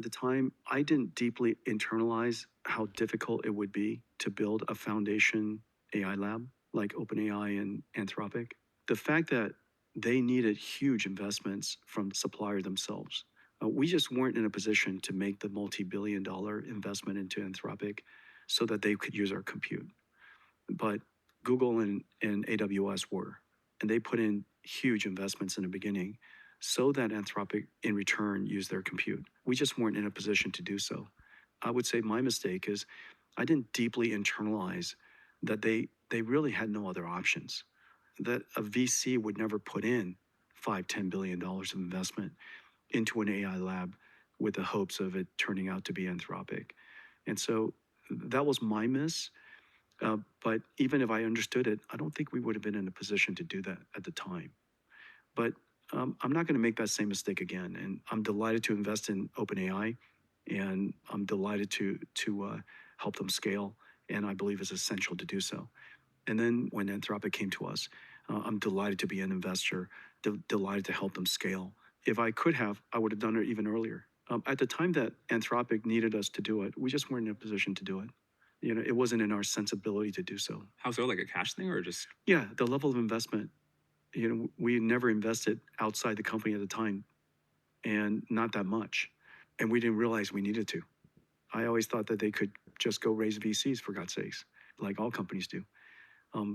At the time, I didn't deeply internalize how difficult it would be to build a foundation AI lab like OpenAI and Anthropic. The fact that they needed huge investments from the supplier themselves. We just weren't in a position to make the multi-billion-dollar investment into Anthropic so that they could use our compute. But Google and AWS were, and they put in huge investments in the beginning so that Anthropic in return used their compute. We just weren't in a position to do so. I would say my mistake is I didn't deeply internalize that they really had no other options, that a VC would never put in $5-10 billion of investment into an AI lab with the hopes of it turning out to be Anthropic. And so that was my miss. But even if I understood it, I don't think we would have been in a position to do that at the time. But I'm not going to make that same mistake again. And I'm delighted to invest in OpenAI, and I'm delighted to help them scale. And I believe it's essential to do so. And then when Anthropic came to us, I'm delighted to be an investor, delighted to help them scale. If I could have, I would have done it even earlier. At the time that Anthropic needed us to do it, we just weren't in a position to do it. It wasn't in our sensibility to do so. How so? Like a cash thing or just? Yeah, the level of investment. We never invested outside the company at the time, and not that much. And we didn't realize we needed to. I always thought that they could just go raise VCs, for God's sakes, like all companies do.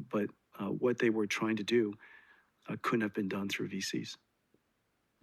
But what they were trying to do couldn't have been done through VCs.